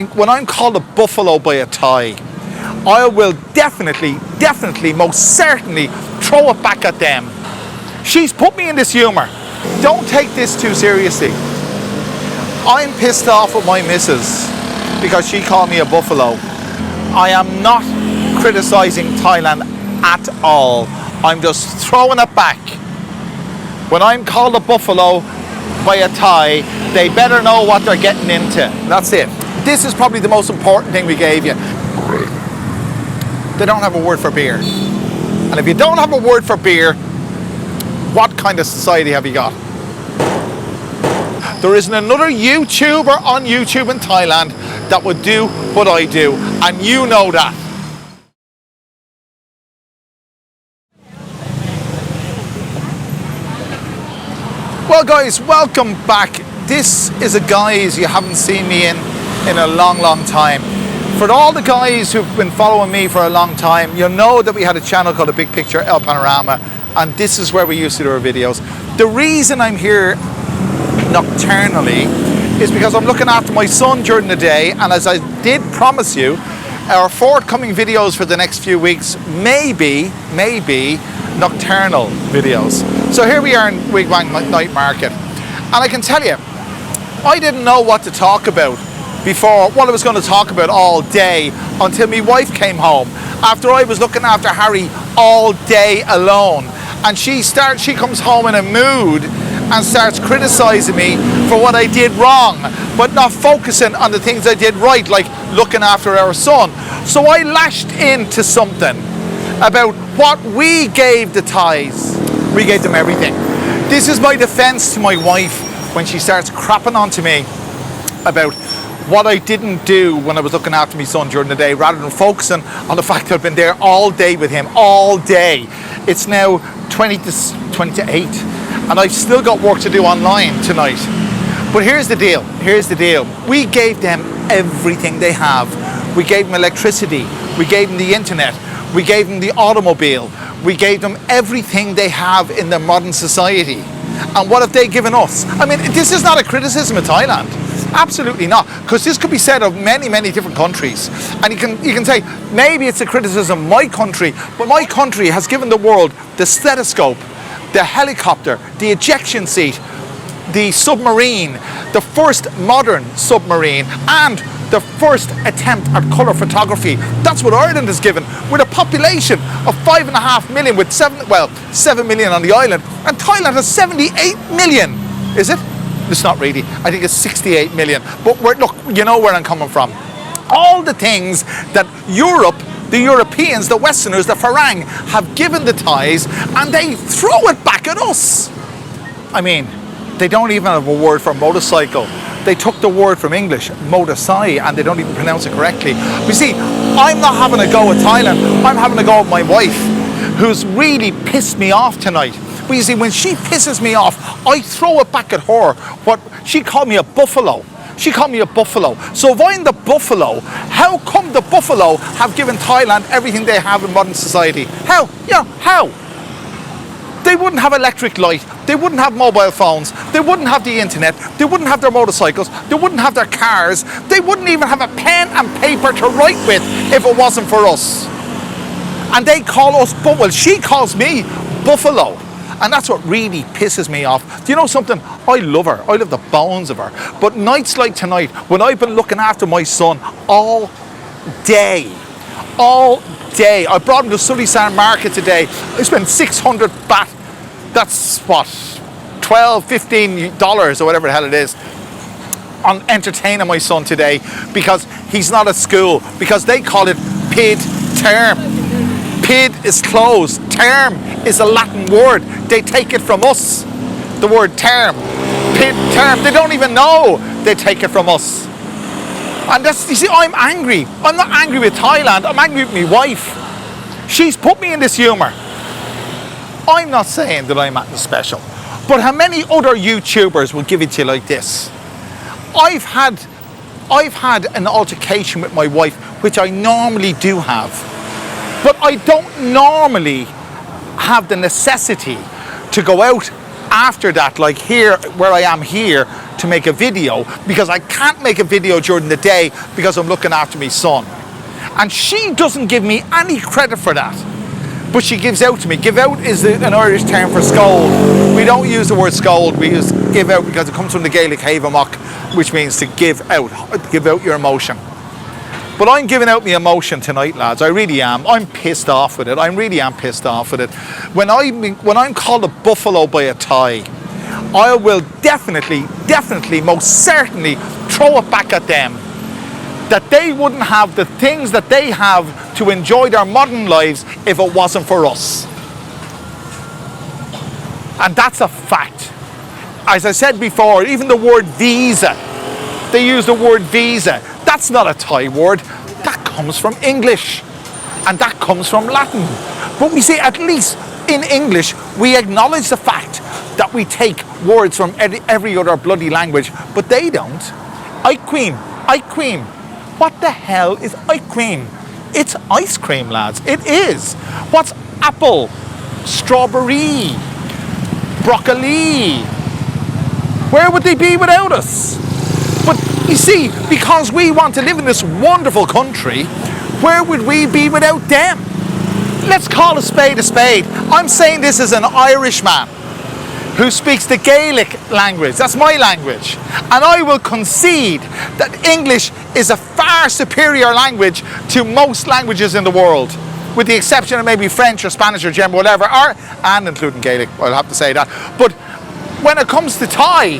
When I'm called a buffalo by a Thai, I will definitely, most certainly throw it back at them. She's put me in this humour. Don't take this too seriously. I'm pissed off with my missus because she called me a buffalo. I am not criticising Thailand at all. I'm just throwing it back. When I'm called a buffalo by a Thai, they better know what they're getting into. That's it. This is probably the most important thing we gave you. They don't have a word for beer. And if you don't have a word for beer, what kind of society have you got? There isn't another YouTuber on YouTube in Thailand that would do what I do, and you know that. Well guys, welcome back. This is a guise you haven't seen me in a long time. For all the guys who've been following me for a long time, you'll know that we had a channel called A Big Picture El Panorama, and this is where we used to do our videos. The reason I'm here nocturnally is because I'm looking after my son during the day, and as I did promise you, our forthcoming videos for the next few weeks may be nocturnal videos. So here we are in Wigwam Night Market, and I can tell you, I didn't know what to talk about before, what I was going to talk about all day, until my wife came home after I was looking after Harry all day alone, and she comes home in a mood and starts criticizing me for what I did wrong, but not focusing on the things I did right, like looking after our son. So I lashed into something about what we gave the Thais. We gave them everything. This is my defense to my wife when she starts crapping onto me about what I didn't do when I was looking after my son during the day, rather than focusing on the fact that I've been there all day with him, all day. It's now 20 to 8, and I've still got work to do online tonight. But here's the deal, We gave them everything they have. We gave them electricity, we gave them the internet, we gave them the automobile, we gave them everything they have in their modern society. And what have they given us? I mean, this is not a criticism of Thailand. Absolutely not, because this could be said of many different countries, and you can say maybe it's a criticism of my country, but my country has given the world the stethoscope, the helicopter, the ejection seat, the submarine, the first modern submarine, and the first attempt at colour photography. That's what Ireland is given, with a population of 5.5 million, with 7 million on the island, and Thailand has 78 million. Is it? It's not really. I think it's 68 million. But look, you know where I'm coming from. All the things that Europe, the Europeans, the Westerners, the Farang have given the Thais, and they throw it back at us. I mean, they don't even have a word for motorcycle. They took the word from English, motorsai, and they don't even pronounce it correctly. You see, I'm not having a go at Thailand. I'm having a go at my wife, who's really pissed me off tonight. But you see, when she pisses me off, I throw it back at her. She called me a buffalo. She called me a buffalo. So if I'm the buffalo, how come the buffalo have given Thailand everything they have in modern society? How? Yeah, how? They wouldn't have electric light. They wouldn't have mobile phones. They wouldn't have the internet. They wouldn't have their motorcycles. They wouldn't have their cars. They wouldn't even have a pen and paper to write with if it wasn't for us. And they call us, she calls me buffalo. And that's what really pisses me off. Do you know something? I love her. I love the bones of her. But nights like tonight, when I've been looking after my son all day, I brought him to Sulisar Market today. I spent 600 baht. That's what, $12, $15 or whatever the hell it is, on entertaining my son today, because he's not at school, because they call it PID term. PID is closed. Term is a Latin word. They take it from us. The word term. PID term. They don't even know they take it from us. And that's, you see, I'm angry. I'm not angry with Thailand. I'm angry with my wife. She's put me in this humour. I'm not saying that I'm acting special, but how many other YouTubers will give it to you like this? I've had an altercation with my wife, which I normally do have, but I don't normally have the necessity to go out after that, like here, where I am here, to make a video because I can't make a video during the day because I'm looking after my son. And she doesn't give me any credit for that, but she gives out to me. Give out is an Irish term for scold. We don't use the word scold, we use give out because it comes from the Gaelic Havamach, which means to give out your emotion. But I'm giving out my emotion tonight, lads. I really am. I'm pissed off with it. I really am pissed off with it. When I'm called a buffalo by a Thai, I will definitely, most certainly throw it back at them. That they wouldn't have the things that they have to enjoy their modern lives if it wasn't for us. And that's a fact. As I said before, even the word visa, they use the word visa. That's not a Thai word. That comes from English. And that comes from Latin. But we say, at least in English, we acknowledge the fact that we take words from every other bloody language, but they don't. Ice cream. What the hell is ice cream? It's ice cream, lads. It is. What's apple? Strawberry. Broccoli. Where would they be without us? But you see, because we want to live in this wonderful country, where would we be without them? Let's call a spade a spade. I'm saying this as an Irishman who speaks the Gaelic language. That's my language. And I will concede that English is a far superior language to most languages in the world, with the exception of maybe French or Spanish or German, whatever, and including Gaelic, I'll have to say that. But when it comes to Thai,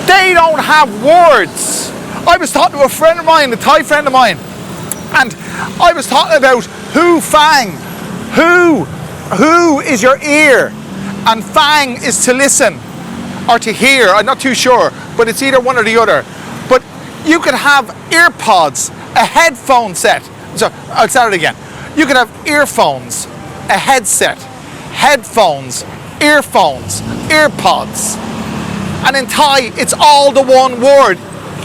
they don't have words. I was talking to a friend of mine, a Thai friend of mine, and I was talking about hu fang. Who is your ear? And fang is to listen or to hear. I'm not too sure, but it's either one or the other. But you could have earpods, a headphone set. So I'll start it again. You could have earphones, a headset, headphones, earphones, earpods. And in Thai, it's all the one word,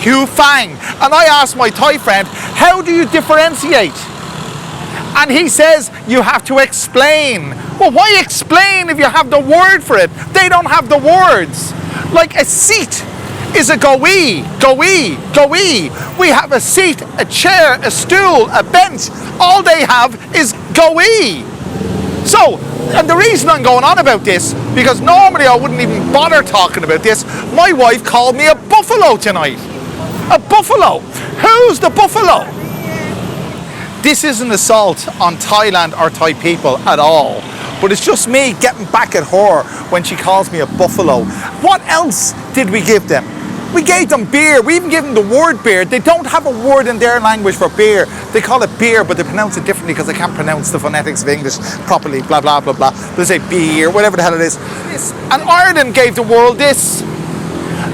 hu fang. And I asked my Thai friend, how do you differentiate? And he says, you have to explain. Well, why explain if you have the word for it? They don't have the words. Like a seat is a goee. We have a seat, a chair, a stool, a bench. All they have is goee. So, and the reason I'm going on about this, because normally I wouldn't even bother talking about this, my wife called me a buffalo tonight. A buffalo. Who's the buffalo? This isn't an assault on Thailand or Thai people at all, but it's just me getting back at her when she calls me a buffalo. What else did we give them? We gave them beer. We even gave them the word beer. They don't have a word in their language for beer. They call it beer, but they pronounce it differently because they can't pronounce the phonetics of English properly, blah, blah, blah, blah. They say beer, whatever the hell it is. And Ireland gave the world this.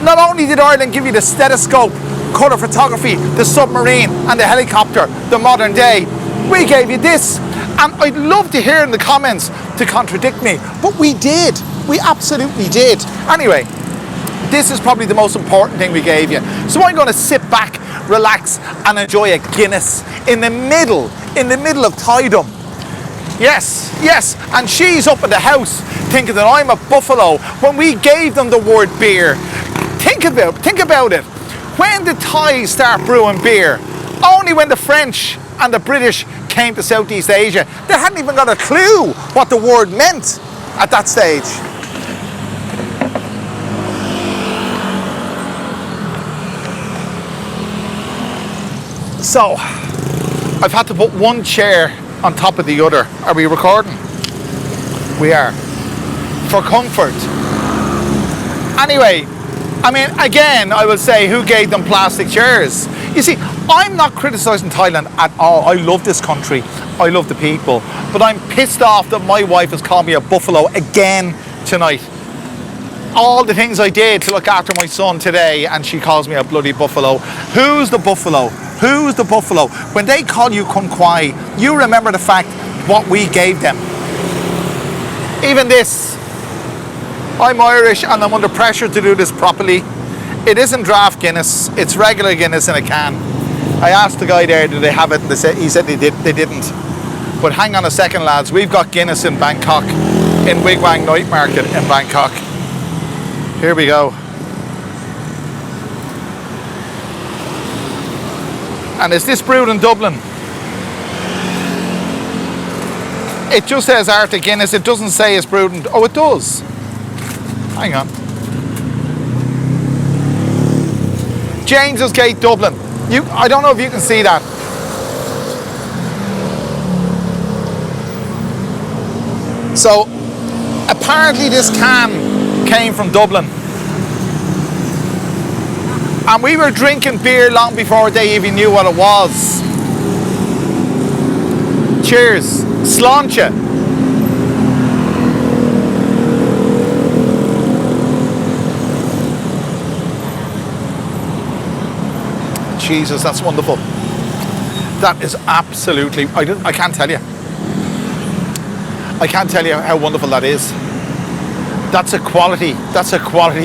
Not only did Ireland give you the stethoscope, colour photography, the submarine and the helicopter, the modern day, we gave you this. And I'd love to hear in the comments to contradict me, but we did. We absolutely did. Anyway, this is probably the most important thing we gave you. So I'm going to sit back, relax and enjoy a Guinness in the middle of Thaidom. Yes, and she's up at the house thinking that I'm a buffalo when we gave them the word beer. Think about it. When did Thais start brewing beer? Only when the French and the British came to Southeast Asia. They hadn't even got a clue what the word meant at that stage. So, I've had to put one chair on top of the other. Are we recording? We are. For comfort. Anyway, I mean, again, I will say, who gave them plastic chairs? You see, I'm not criticising Thailand at all. I love this country. I love the people. But I'm pissed off that my wife has called me a buffalo again tonight. All the things I did to look after my son today, and she calls me a bloody buffalo. Who's the buffalo? Who's the buffalo? When they call you Kun Kwai, you remember the fact what we gave them. Even this. I'm Irish and I'm under pressure to do this properly. It isn't draft Guinness, it's regular Guinness in a can. I asked the guy there, did they have it? And he said they didn't. But hang on a second, lads, we've got Guinness in Bangkok, in Wig Wang Night Market in Bangkok. Here we go. And is this brewed in Dublin? It just says Arctic Guinness. It doesn't say it's brewed in... Oh, it does. Hang on. James's Gate, Dublin. I don't know if you can see that. So, apparently this can came from Dublin. And we were drinking beer long before they even knew what it was. Cheers. Sláinte. Jesus, that's wonderful. That is absolutely... I can't tell you. I can't tell you how wonderful that is. That's a quality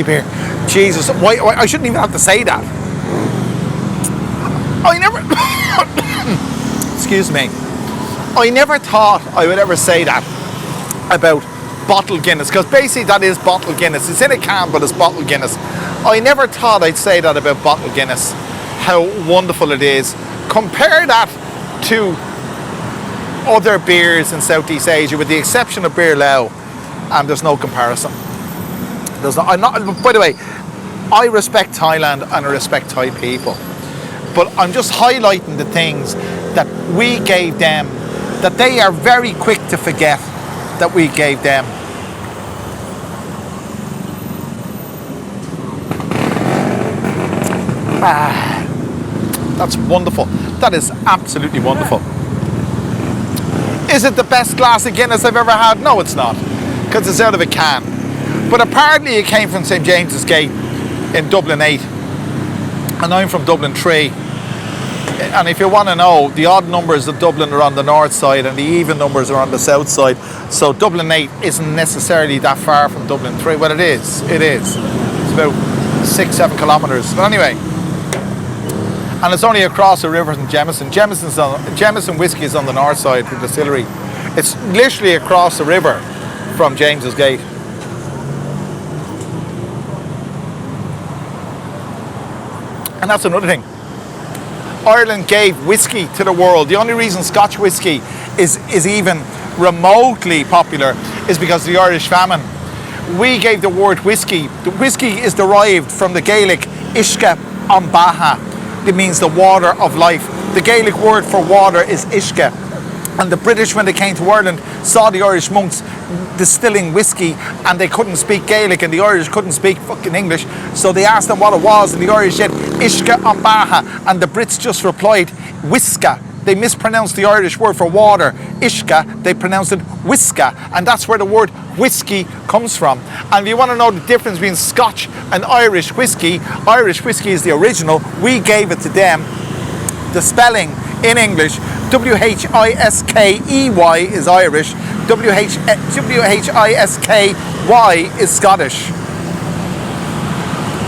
beer. Jesus, why I shouldn't even have to say that. I never... Excuse me. I never thought I would ever say that about bottled Guinness, because basically that is bottled Guinness. It's in a can, but it's bottled Guinness. I never thought I'd say that about bottled Guinness, how wonderful it is. Compare that to other beers in Southeast Asia, with the exception of Beer Lao, and there's no comparison. By the way, I respect Thailand and I respect Thai people, but I'm just highlighting the things that we gave them, that they are very quick to forget that we gave them. That's wonderful. That is absolutely wonderful. Is it the best glass of Guinness I've ever had? No, it's not, because it's out of a can. But apparently it came from St. James's Gate in Dublin 8, and I'm from Dublin 3. And if you want to know, the odd numbers of Dublin are on the north side and the even numbers are on the south side. So Dublin 8 isn't necessarily that far from Dublin 3. Well, it is. It's about 6-7 kilometres. But anyway, and it's only across the river from Jameson. Jameson whiskey is on the north side of the distillery. It's literally across the river from James's Gate. And that's another thing. Ireland gave whiskey to the world. The only reason Scotch whiskey is even remotely popular is because of the Irish famine. We gave the word whiskey. The whiskey is derived from the Gaelic Uisce an Beatha. It means the water of life. The Gaelic word for water is Uisce. And the British, when they came to Ireland, saw the Irish monks distilling whiskey, and they couldn't speak Gaelic, and the Irish couldn't speak fucking English, so they asked them what it was, and the Irish said Uisce an Beatha, and the Brits just replied Whiska. They mispronounced the Irish word for water, Uisce, they pronounced it Whiska, and that's where the word whiskey comes from. And if you want to know the difference between Scotch and Irish whiskey is the original. We gave it to them. The spelling in English, W-H-I-S-K-E-Y is Irish, W-H-I-S-K-Y is Scottish.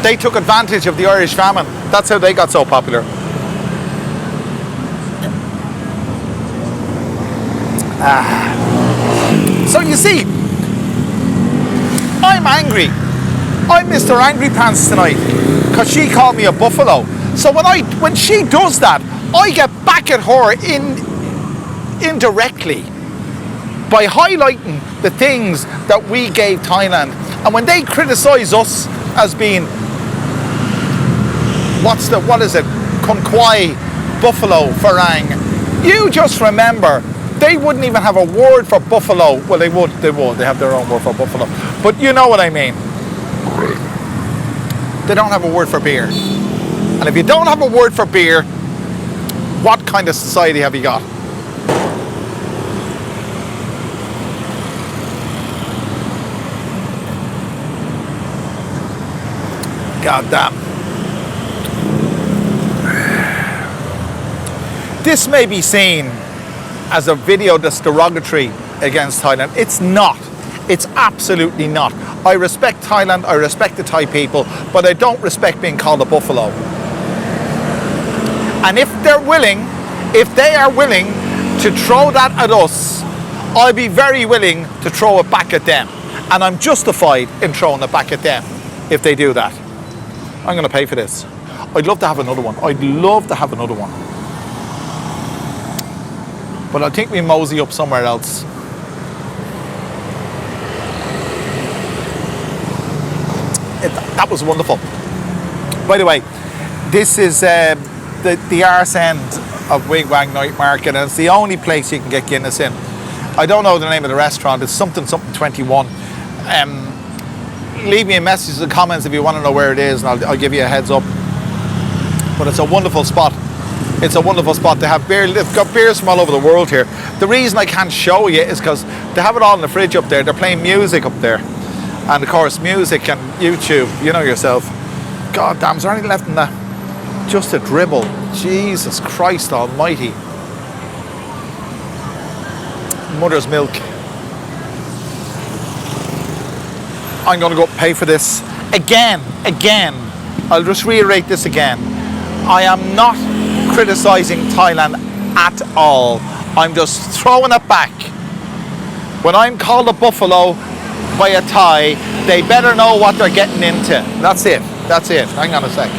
They took advantage of the Irish famine. That's how they got so popular. So you see, I'm angry. I'm Mr. Angry Pants tonight because she called me a buffalo. So when she does that, I get back at her indirectly by highlighting the things that we gave Thailand. And when they criticise us as being, what is it? Kunquai, buffalo, farang. You just remember, they wouldn't even have a word for buffalo. Well, they would. They have their own word for buffalo. But you know what I mean. They don't have a word for beer. And if you don't have a word for beer, what kind of society have you got? God damn. This may be seen as a video that's derogatory against Thailand. It's not. It's absolutely not. I respect Thailand, I respect the Thai people, but I don't respect being called a buffalo. And if they are willing to throw that at us, I'll be very willing to throw it back at them. And I'm justified in throwing it back at them if they do that. I'm going to pay for this. I'd love to have another one. I'd love to have another one. But I think we mosey up somewhere else. That was wonderful. By the way, this is the arse end of Wigwag Night Market, and it's the only place you can get Guinness in. I don't know the name of the restaurant. It's something 21. Leave me a message in the comments if you want to know where it is, and I'll give you a heads up. But it's a wonderful spot. It's a wonderful spot. They've got beers from all over the world here. The reason I can't show you is because they have it all in the fridge up there. They're playing music up there. And of course, music and YouTube, you know yourself. God damn, is there anything left in that? Just a dribble. Jesus Christ almighty. Mother's milk. I'm going to go pay for this. Again. I'll just reiterate this again. I am not criticising Thailand at all. I'm just throwing it back. When I'm called a buffalo by a Thai, they better know what they're getting into. That's it. Hang on a sec.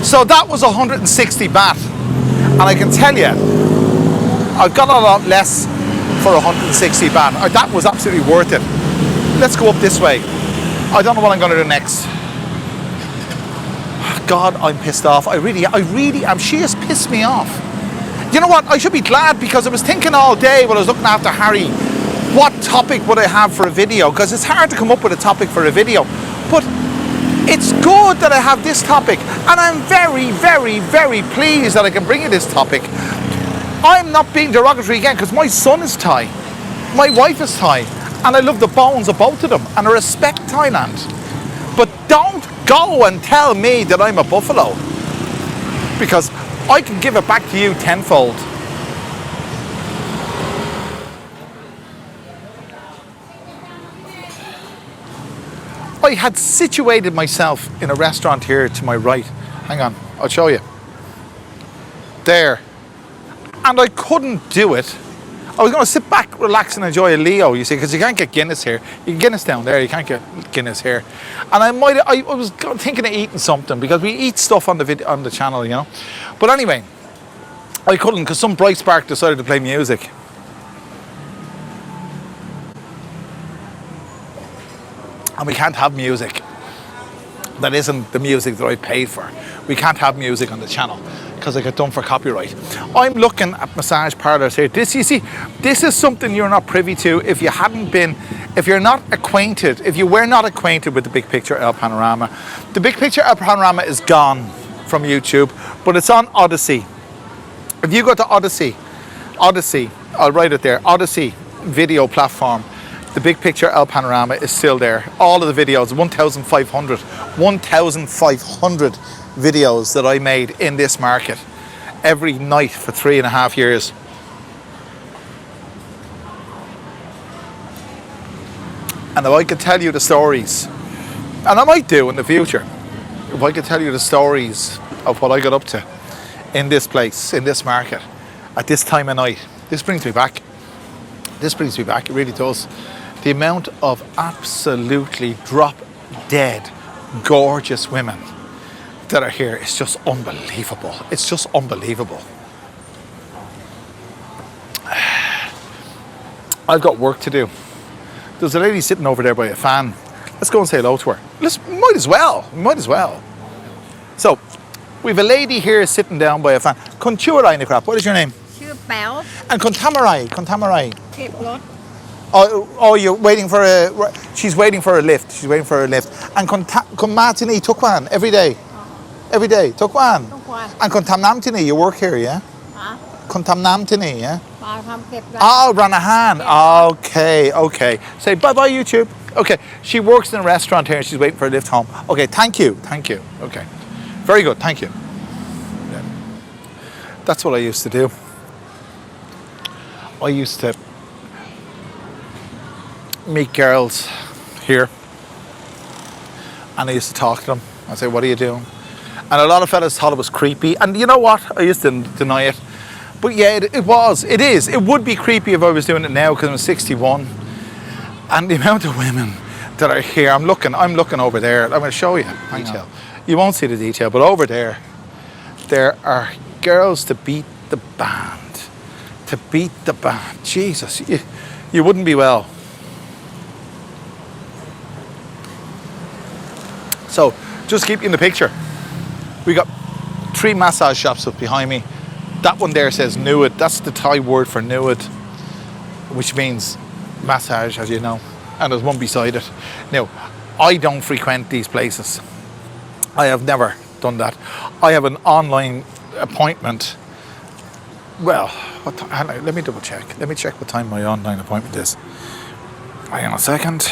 So that was 160 baht. And I can tell you, I've got a lot less for 160 baht. That was absolutely worth it. Let's go up this way. I don't know what I'm going to do next. God, I'm pissed off. I really am. She has pissed me off. You know what? I should be glad, because I was thinking all day when I was looking after Harry, what topic would I have for a video? Because it's hard to come up with a topic for a video. But it's good that I have this topic. And I'm very, very, very pleased that I can bring you this topic. I'm not being derogatory again, because my son is Thai. My wife is Thai. And I love the bones of both of them. And I respect Thailand. But don't go and tell me that I'm a buffalo. Because I can give it back to you tenfold. I had situated myself in a restaurant here to my right. Hang on, I'll show you. There. And I couldn't do it. I was going to sit back, relax and enjoy a Leo, you see, because you can't get Guinness here. You can Guinness down there, you can't get Guinness here. And I was thinking of eating something, because we eat stuff on the channel, you know. But anyway, I couldn't, because some bright spark decided to play music. And we can't have music that isn't the music that I paid for. We can't have music on the channel because I get done for copyright. I'm looking at massage parlors here. This, you see, this is something you're not privy to if you hadn't been, if you're not acquainted, if you were not acquainted with the Big Picture El Panorama. The Big Picture El Panorama is gone from YouTube, but it's on Odyssey. If you go to Odyssey, I'll write it there, Odyssey video platform, the Big Picture El Panorama is still there. All of the videos, 1,500 videos that I made in this market every night for 3.5 years. And if I could tell you the stories, and I might do in the future, if I could tell you the stories of what I got up to in this place, in this market, at this time of night, this brings me back. This brings me back, it really does. The amount of absolutely drop dead, gorgeous women that are here is just unbelievable. It's just unbelievable. I've got work to do. There's a lady sitting over there by a fan. Let's go and say hello to her. Might as well. So, we've a lady here sitting down by a fan. Kunchurai Nikrap, what is your name? And Kontamarai. Oh, you're waiting for she's waiting for a lift. And Konmatini Tukwan every day. Tukwan. And Kontamnamtini, you work here, yeah? Kontamnamtini, yeah? Oh, Ranahan. Okay. Say bye-bye, YouTube. Okay, she works in a restaurant here and she's waiting for a lift home. Okay, thank you. Okay, very good, thank you. Yeah. That's what I used to do. I used to meet girls here and I used to talk to them. I'd say, what are you doing? And a lot of fellas thought it was creepy. And you know what? I used to deny it. But yeah, it is. It would be creepy if I was doing it now because I'm 61. And the amount of women that are here, I'm looking over there. I'm going to show you detail. You won't see the detail, but over there, There are girls to beat the band. To beat the band. Jesus, you wouldn't be well. So, just keep you in the picture. We got 3 massage shops up behind me. That one there says Nuad. That's the Thai word for Nuad, which means massage, as you know. And there's one beside it. Now, I don't frequent these places. I have never done that. I have an online appointment. Well, let me double check. Let me check what time my online appointment is. Hang on a second.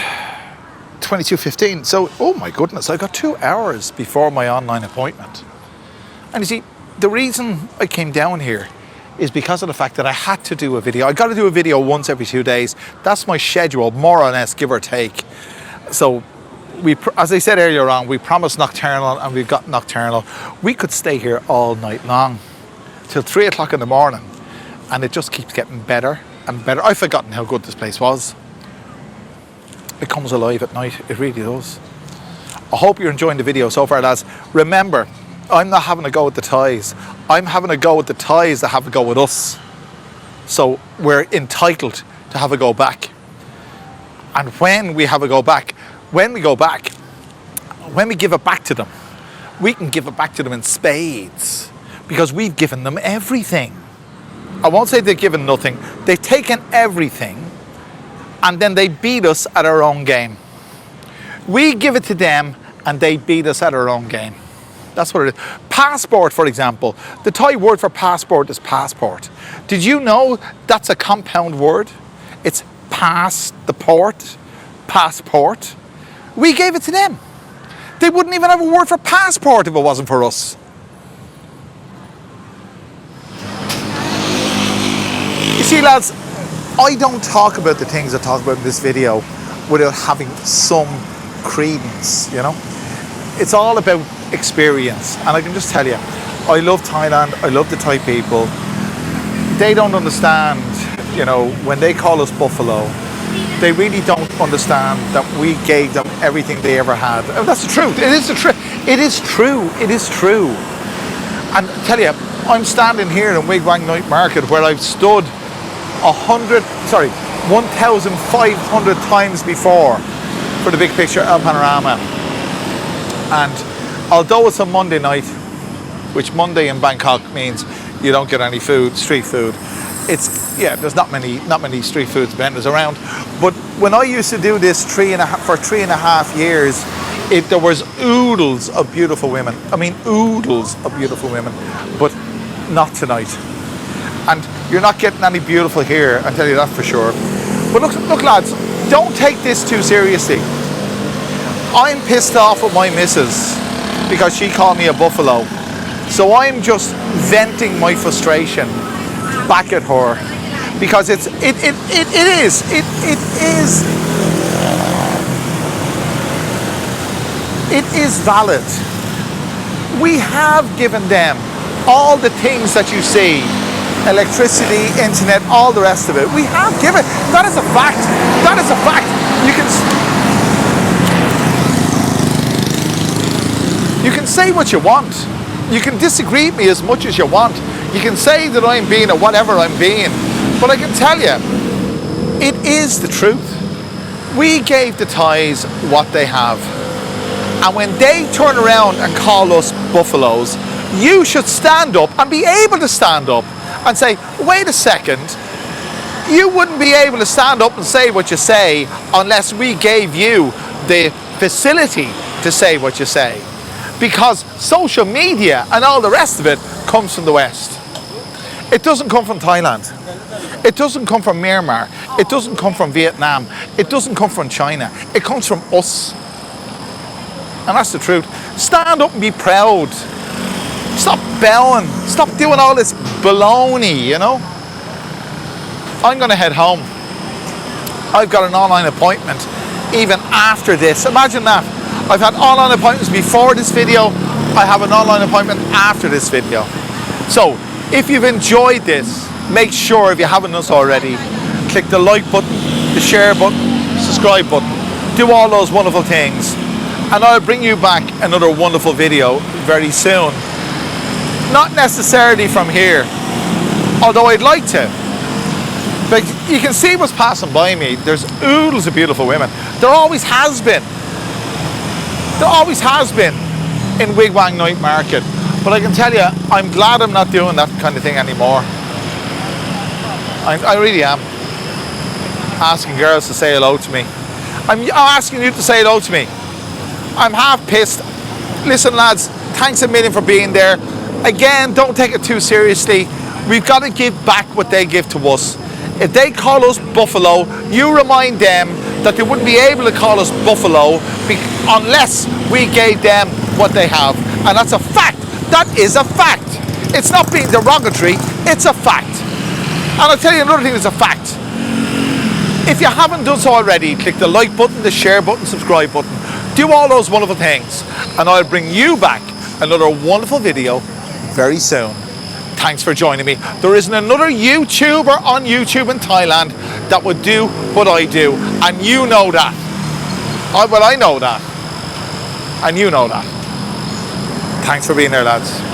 22:15. So, oh my goodness, I got 2 hours before my online appointment. And you see, the reason I came down here is because of the fact that I had to do a video. I got to do a video once every 2 days. That's my schedule, more or less, give or take. So, as I said earlier on, we promised Nocturnal and we've got Nocturnal. We could stay here all night long till 3 o'clock in the morning, and it just keeps getting better and better. I've forgotten how good this place was. It comes alive at night, it really does. I hope you're enjoying the video so far, lads. Remember, I'm not having a go at the Thais. I'm having a go at the Thais that have a go with us. So we're entitled to have a go back. And when we have a go back, when we go back, when we give it back to them, we can give it back to them in spades, because we've given them everything. I won't say they've given nothing. They've taken everything, and then they beat us at our own game. We give it to them, and they beat us at our own game. That's what it is. Passport, for example. The Thai word for passport is passport. Did you know that's a compound word? It's pass the port, passport. We gave it to them. They wouldn't even have a word for passport if it wasn't for us. You see, lads, I don't talk about the things I talk about in this video without having some credence, you know? It's all about experience. And I can just tell you, I love Thailand, I love the Thai people. They don't understand, you know, when they call us buffalo, they really don't understand that we gave them everything they ever had. And that's the truth. It is the truth. It is true. It is true. And I tell you, I'm standing here in Wig Wang Night Market where I've stood 1,500 times before for the big picture El Panorama. And although it's a Monday night, which Monday in Bangkok means you don't get any food, street food, there's not many street food vendors around. But when I used to do this for 3.5 years, there was oodles of beautiful women. I mean, oodles of beautiful women, but not tonight. And you're not getting any beautiful here, I tell you that for sure. But look lads, don't take this too seriously. I'm pissed off with my missus because she called me a buffalo. So I'm just venting my frustration back at her, because it is valid. We have given them all the things that you see, electricity, internet, all the rest of it. We have given. That is a fact. That is a fact. You can say what you want. You can disagree with me as much as you want. You can say that I'm being or whatever I'm being. But I can tell you, it is the truth. We gave the Thais what they have. And when they turn around and call us buffaloes, you should stand up and be able to stand up and say, wait a second, you wouldn't be able to stand up and say what you say unless we gave you the facility to say what you say. Because social media and all the rest of it comes from the West. It doesn't come from Thailand. It doesn't come from Myanmar. It doesn't come from Vietnam. It doesn't come from China. It comes from us. And that's the truth. Stand up and be proud. Stop bowing. Stop doing all this baloney, you know. I'm going to head home. I've got an online appointment even after this. Imagine that. I've had online appointments before this video. I have an online appointment after this video. So, if you've enjoyed this, make sure, if you haven't done so already, click the like button, the share button, subscribe button. Do all those wonderful things. And I'll bring you back another wonderful video very soon. Not necessarily from here, although I'd like to. Like, you can see what's passing by me. There's oodles of beautiful women. There always has been. There always has been in Wigwam Night Market. But I can tell you, I'm glad I'm not doing that kind of thing anymore. I really am. Asking girls to say hello to me. I'm asking you to say hello to me. I'm half pissed. Listen, lads, thanks a million for being there. Again, don't take it too seriously. We've got to give back what they give to us. If they call us Buffalo, you remind them that they wouldn't be able to call us Buffalo unless we gave them what they have. And that's a fact. That is a fact. It's not being derogatory, it's a fact. And I'll tell you another thing that's a fact. If you haven't done so already, click the like button, the share button, subscribe button. Do all those wonderful things. And I'll bring you back another wonderful video very soon. Thanks for joining me. There isn't another YouTuber on YouTube in Thailand that would do what I do. And you know that. Well, I know that. And you know that. Thanks for being there, lads.